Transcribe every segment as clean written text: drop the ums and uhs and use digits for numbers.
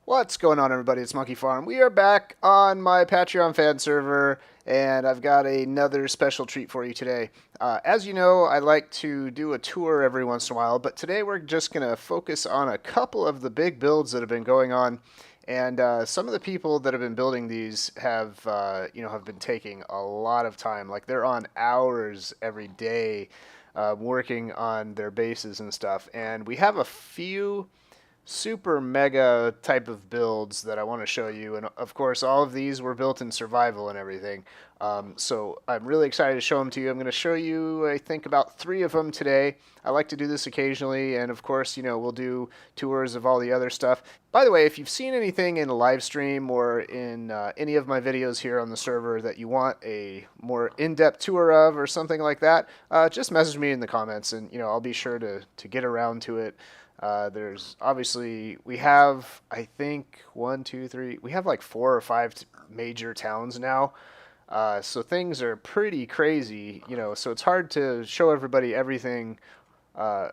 What's going on, everybody? It's Monkeyfarm. We are back on my Patreon fan server, and I've got another special treat for you today. As you know, I like to do a tour every once in a while, but today we're just going to focus on a couple of the big builds that have been going on. And some of the people that have been building these have been taking a lot of time. Like they're on hours every day, working on their bases and stuff. And we have a few super mega type of builds that I want to show you. And of course, all of these were built in survival and everything. So I'm really excited to show them to you. I'm going to show you, I think, about 3 of them today. I like to do this occasionally. And of course, we'll do tours of all the other stuff. By the way, if you've seen anything in a live stream or in any of my videos here on the server that you want a more in-depth tour of or something like that, just message me in the comments and, I'll be sure to get around to it. There's obviously, we have, I think, we have like 4 or 5 major towns now. So things are pretty crazy, so it's hard to show everybody everything, or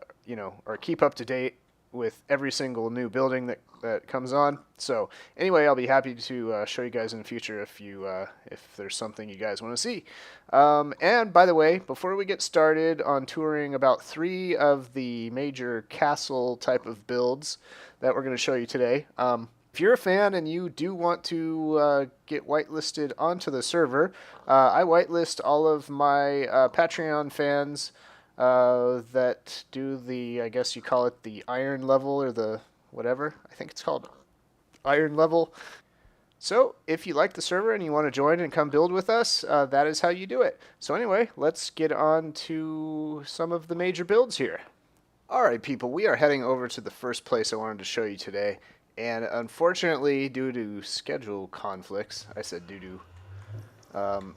keep up to date with every single new building that comes on. So anyway, I'll be happy to show you guys in the future if there's something you guys want to see. And by the way, before we get started on touring about 3 of the major castle type of builds that we're going to show you today, if you're a fan and you do want to get whitelisted onto the server, I whitelist all of my Patreon fans that do I guess you call it the iron level or the whatever. I think it's called iron level. So if you like the server and you want to join and come build with us, that is how you do it. So anyway, let's get on to some of the major builds here. Alright people, we are heading over to the first place I wanted to show you today. And unfortunately, due to schedule conflicts, I said due to,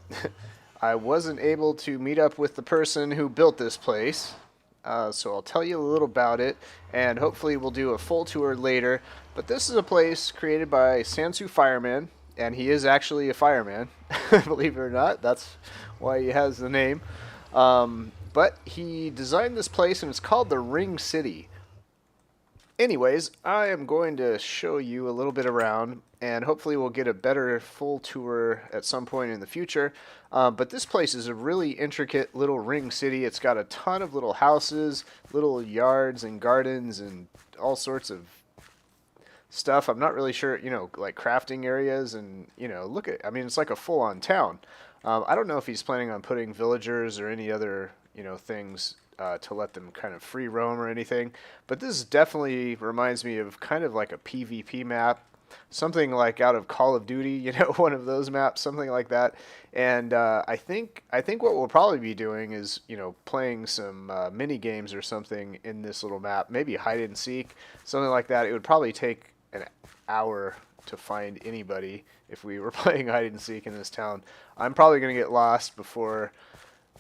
I wasn't able to meet up with the person who built this place. So I'll tell you a little about it, and hopefully we'll do a full tour later. But this is a place created by Sansu Fireman, and he is actually a fireman, believe it or not. That's why he has the name. But he designed this place, and it's called the Ring City. Anyways, I am going to show you a little bit around, and hopefully we'll get a better full tour at some point in the future. But this place is a really intricate little ring city. It's got a ton of little houses, little yards and gardens, and all sorts of stuff. I'm not really sure, like crafting areas, and, I mean, it's like a full-on town. I don't know if he's planning on putting villagers or any other, things to let them kind of free roam or anything. But this definitely reminds me of kind of like a PvP map, something like out of Call of Duty, one of those maps, something like that. And I think what we'll probably be doing is, playing some mini games or something in this little map, maybe hide and seek, something like that. It would probably take an hour to find anybody if we were playing hide and seek in this town. I'm probably going to get lost before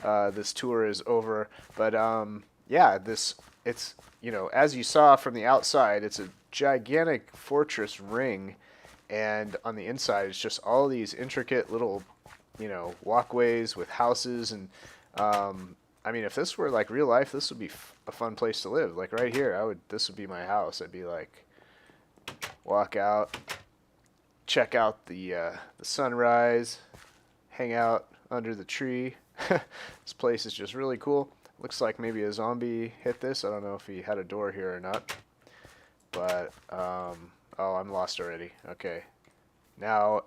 this tour is over. But yeah, it's as you saw from the outside, it's a gigantic fortress ring, and on the inside it's just all these intricate little walkways with houses. And I mean, if this were like real life, this would be a fun place to live. Like right here, this would be my house. I'd be like, walk out, check out the sunrise, hang out under the tree. This place is just really cool. Looks like maybe a zombie hit this. I don't know if he had a door here or not. But, oh, I'm lost already. Okay. Now,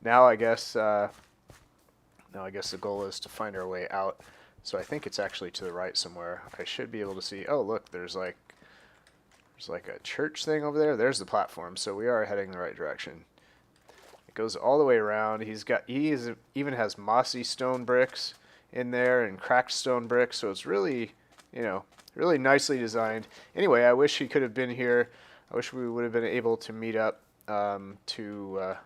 now I guess the goal is to find our way out. So I think it's actually to the right somewhere. I should be able to see. Oh, look, there's like a church thing over there. There's the platform. So we are heading the right direction. Goes all the way around. Even has mossy stone bricks in there and cracked stone bricks, so it's really, really nicely designed. Anyway, I wish he could have been here. I wish we would have been able to meet up to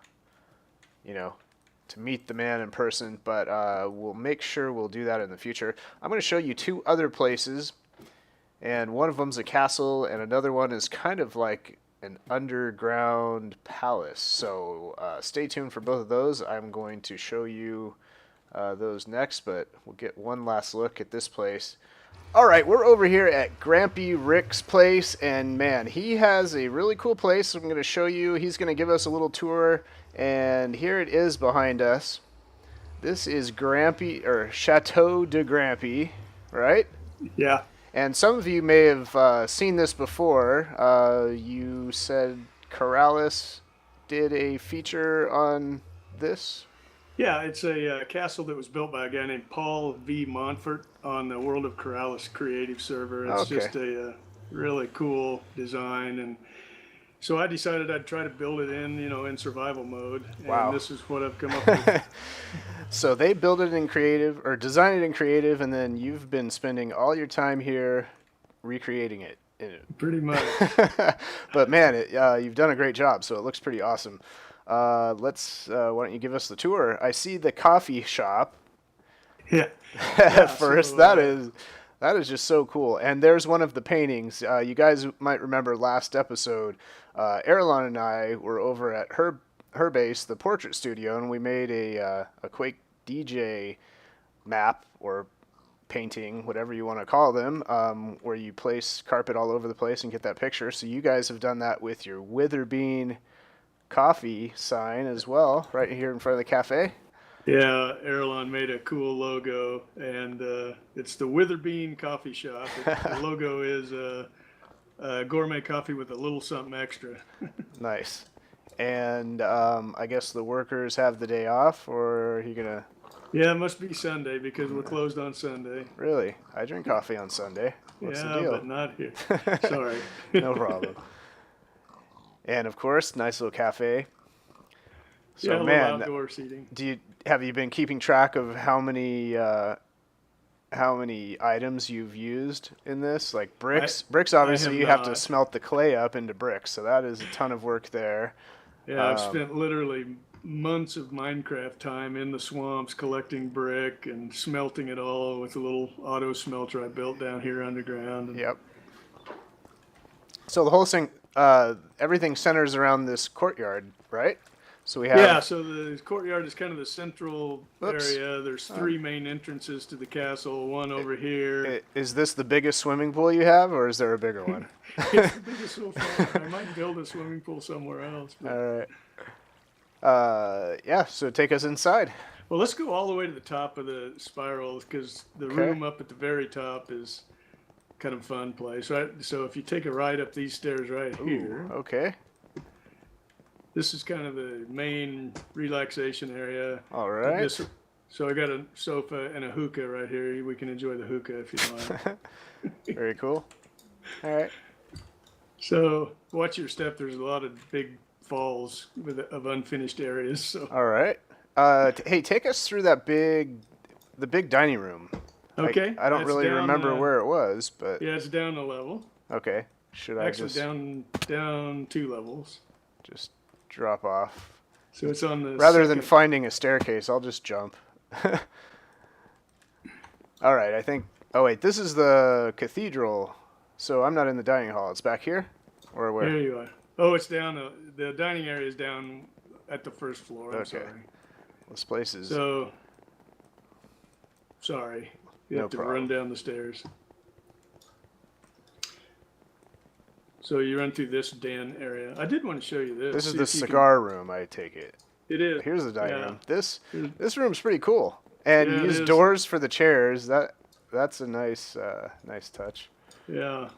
meet the man in person, but we'll make sure we'll do that in the future. I'm going to show you 2 other places, and one of them's a castle, and another one is kind of like an underground palace. So stay tuned for both of those. I'm going to show you those next, but we'll get one last look at this place. All right, we're over here at Grampy Rick's place, and man, he has a really cool place. I'm going to show you. He's going to give us a little tour, and here it is behind us. This is Grampy, or Chateau de Grampy, right? Yeah. And some of you may have seen this before. You said Corrales did a feature on this? Yeah, it's a castle that was built by a guy named Paul V. Montfort on the World of Corrales creative server. It's Okay. just a really cool design. And so I decided I'd try to build it in survival mode. And Wow. this is what I've come up with. So they build it in creative, or design it in creative, and then you've been spending all your time here recreating it. Pretty much. But man, you've done a great job, so it looks pretty awesome. Why don't you give us the tour? I see the coffee shop. Yeah. First, So, that is just so cool. And there's one of the paintings. You guys might remember last episode, Erlon and I were over at her base, the portrait studio, and we made a Quake DJ map or painting, whatever you want to call them, where you place carpet all over the place and get that picture. So you guys have done that with your Witherbean coffee sign as well, right here in front of the cafe. Yeah, Erlon made a cool logo, and it's the Witherbean Coffee Shop. The logo is gourmet coffee with a little something extra. Nice. And I guess the workers have the day off, or are you gonna? Yeah, it must be Sunday because we're closed on Sunday. Really? I drink coffee on Sunday. What's the deal? But not here. Sorry. No problem. And of course, nice little cafe. So Yeah, a little man, outdoor seating. have you been keeping track of how many items you've used in this? Like bricks. Bricks, obviously, you have to not. smelt the clay up into bricks, so that is a ton of work there. Yeah, I've spent literally months of Minecraft time in the swamps collecting brick and smelting it all with a little auto smelter I built down here underground. Yep. So the whole thing, everything centers around this courtyard, right? So we have. Yeah, so the courtyard is kind of the central Oops. area. There's three main entrances to the castle. One over here. Is this the biggest swimming pool you have, or is there a bigger one? It's the biggest so far. I might build a swimming pool somewhere else. But... All right. Yeah, so take us inside. Well, let's go all the way to the top of the spiral because the room up at the very top is kind of a fun place, right? So if you take a ride up these stairs right here, Okay. this is kind of the main relaxation area. All right. So I got a sofa and a hookah right here. We can enjoy the hookah if you like. Very cool. All right. So watch your step. There's a lot of big falls of unfinished areas. So All right. Hey, take us through the big dining room. okay, I don't that's really down, remember where it was, but Yeah, it's down a level. okay. Should I Actually, just down 2 levels. just drop off? So it's on the Rather than second- finding a staircase, I'll just jump. All right, I think. Oh wait, this is the cathedral. So I'm not in the dining hall. It's back here, or where? There you are. Oh, it's down. The dining area is down at the first floor. I'm Okay. sorry. This place is. So, sorry. You No have to problem. run down the stairs. So you run through this den area. I did want to show you this. This is See the if you can- cigar room, I take it. It is. Here's the dining Yeah. room. This room's pretty cool, and Yeah, you it use is. doors for the chairs. That's a nice touch. Yeah.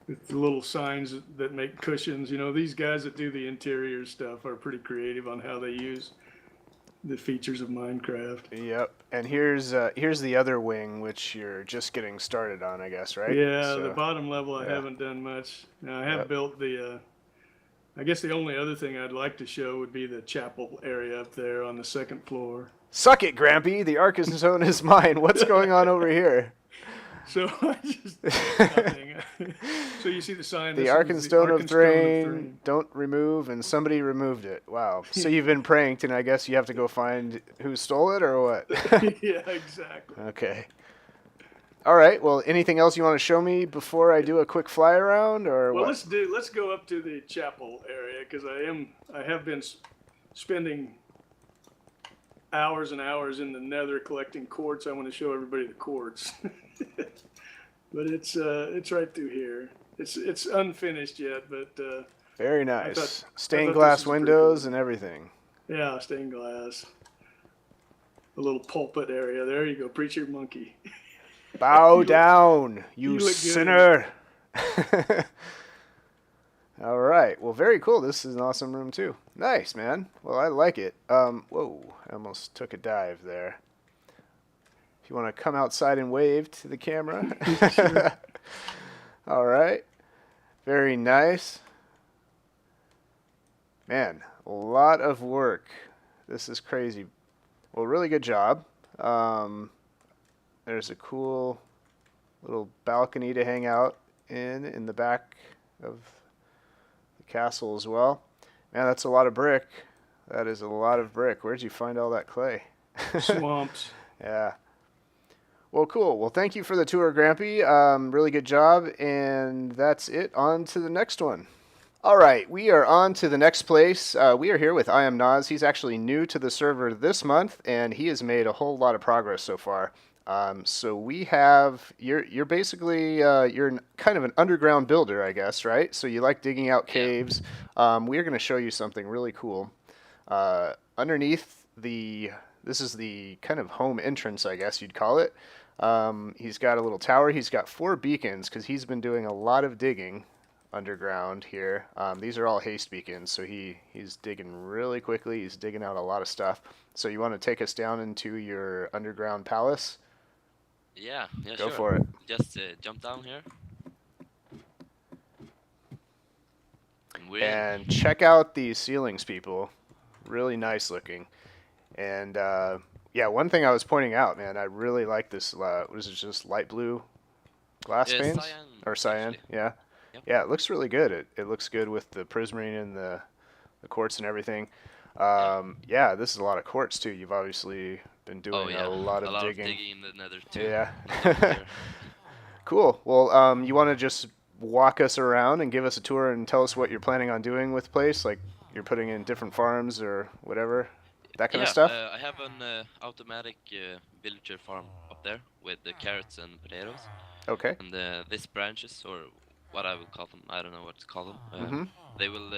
With the little signs that make cushions. You know, these guys that do the interior stuff are pretty creative on how they use the features of Minecraft. Yep. And here's the other wing, which you're just getting started on, I guess, right? Yeah, So- the bottom level I yeah. haven't done much. Now, I have Yep. built the, I guess the only other thing I'd like to show would be the chapel area up there on the second floor. Suck it, Grampy. The Arkansas zone is mine. What's going on over here? So I just, nothing. So you see the sign. The this is Arkansas stone of Arkansas Thrain, don't remove, and somebody removed it. Wow. So you've been pranked, and I guess you have to go find who stole it, or what? Yeah, exactly. Okay. All right. Well, anything else you want to show me before I do a quick fly around, or Well, what? let's go up to the chapel area because I have been spending hours and hours in the nether collecting quartz. I want to show everybody the quartz. But it's right through here. It's unfinished yet, but Very I thought nice. I Stained thought this glass was a pretty cool windows one. and everything. Yeah, stained glass. A little pulpit area. There you go, preacher monkey. Bow you look down, you you look good. sinner. All right. Well, very cool. This is an awesome room too. Nice, man. Well, I like it. Whoa, I almost took a dive there. If you want to come outside and wave to the camera. Sure. All right. Very nice. Man, a lot of work. This is crazy. Well, really good job. There's a cool little balcony to hang out in the back of the castle as well. Man, that's a lot of brick. That is a lot of brick. Where'd you find all that clay? Swamps. Yeah. Well, cool. Well, thank you for the tour, Grampy. Really good job. And that's it. On to the next one. All right, we are on to the next place. We are here with I Am Nas. He's actually new to the server this month, and he has made a whole lot of progress so far. So we have you're basically you're kind of an underground builder, I guess, right? So you like digging out Yeah. caves. We are going to show you something really cool. Underneath this is the kind of home entrance, I guess you'd call it. He's got a little tower. He's got 4 beacons because he's been doing a lot of digging underground here. These are all haste beacons, so he's digging really quickly. He's digging out a lot of stuff. So you want to take us down into your underground palace? Yeah, Go sure. for it. Just jump down here. And we're in. And check out these ceilings, people. Really nice looking. And yeah, one thing I was pointing out, man, I really like this. Was it just light blue glass panes Cyan, or cyan? actually. Yeah. Yep. Yeah, it looks really good. It looks good with the prismarine and the quartz and everything. Yeah, this is a lot of quartz too. You've obviously been doing Oh yeah, a lot of of digging. digging in the nether too. Yeah. Over here. Cool. Well, you want to just walk us around and give us a tour and tell us what you're planning on doing with the place? Like you're putting in different farms or whatever, that kind of stuff? I have an automatic villager farm up there with the carrots and potatoes. Okay. And these branches, or what I will call them, I don't know what to call them. Mhm. They will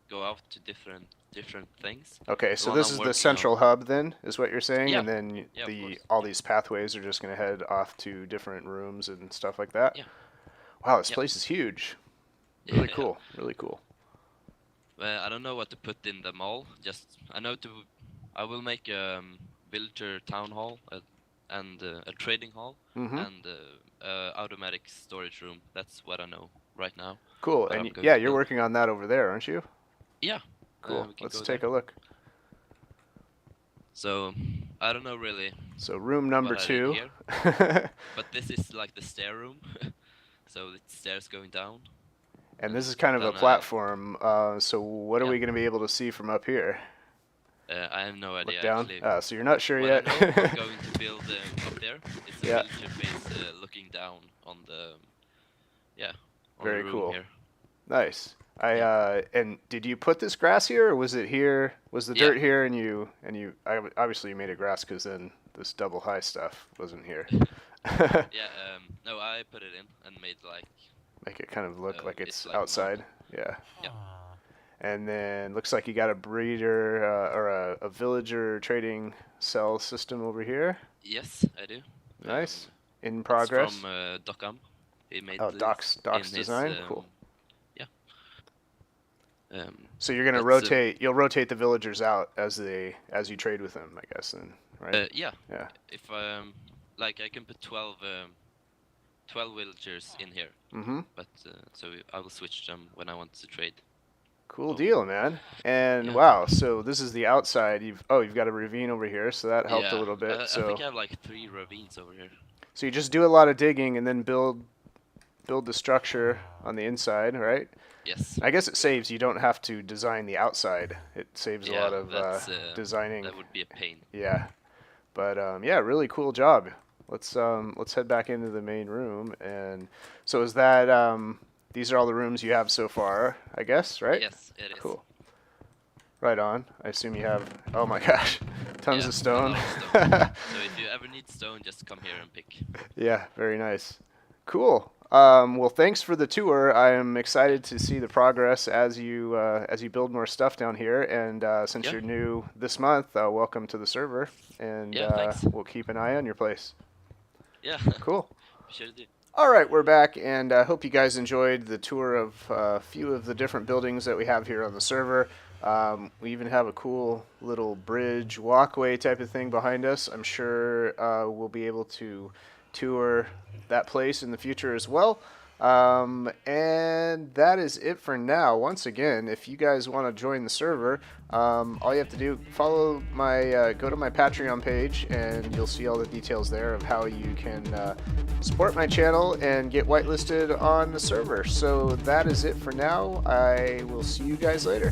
go out to different things. Okay, The so one this I'm is the working central on- hub then, is what you're saying, Yeah. and then Yeah, of course. all these pathways are just going to head off to different rooms and stuff like that. Yeah. Wow, this Yep. place is huge. Really Yeah. cool. Really cool. I don't know what to put in the mall. I will make a villager town hall and a trading hall Mhm. and automatic storage room. That's what I know right now. Cool. What I'm And going yeah, to you're build. working on that over there, aren't you? Yeah. Cool. We can Let's go take there. a look. So I don't know really, So room number what I did 2. here. But this is like the stair room. So the stairs going down. And this is kind of a Then, platform. So what are yeah. we going to be able to see from up here? I have no idea Look down. actually. So you're not sure What yet. I know I'm going to build up there is a Yeah. villager base looking down on the on Very the room cool. here. Nice. And did you put this grass here, or was it here? Was the Yeah. dirt here, and you obviously you made it grass because then this double high stuff wasn't here. Yeah, no, I put it in and made like Make it kind of look like it's it's like a outside. Yeah. Yeah. And then looks like you got a breeder or a villager trading cell system over here. yes, I do. Nice. In It's progress. from Docam. He made Oh, this Doc's in his, design. Cool. Yeah. So you're gonna that's, rotate. You'll rotate the villagers out as you trade with them, I guess. Then, right? Yeah. Yeah. If like I can put 12 villagers in here, Mm-hmm. but so I will switch them when I want to trade. Cool deal, man. And Yeah. wow, so this is the outside. You've got a ravine over here, so that helped a Yeah, little bit. I So think I have like 3 ravines over here. so you just do a lot of digging and then build the structure on the inside, right? Yes. I guess it saves. You don't have to design the outside. It saves a Yeah, lot of that's, designing. That would be a pain. Yeah, but yeah, really cool job. Let's head back into the main room. And so is that these are all the rooms you have so far, I guess, right? Yes, it is. Cool. Right on. I assume you have, oh my gosh, tons Yeah, of stone. a lot of stone. So if you ever need stone, just come here and pick. Yeah, very nice. Cool. Well, thanks for the tour. I am excited to see the progress as you build more stuff down here. And since Yeah. you're new this month, welcome to the server. And Yeah, thanks. we'll keep an eye on your place. Yeah. Cool. Sure do. All right, we're back, and I hope you guys enjoyed the tour of a few of the different buildings that we have here on the server. We even have a cool little bridge walkway type of thing behind us. I'm sure we'll be able to tour that place in the future as well. And that is it for now. Once again, if you guys want to join the server, all you have to do, follow my, go to my Patreon page, and you'll see all the details there of how you can support my channel and get whitelisted on the server. So that is it for now. I will see you guys later.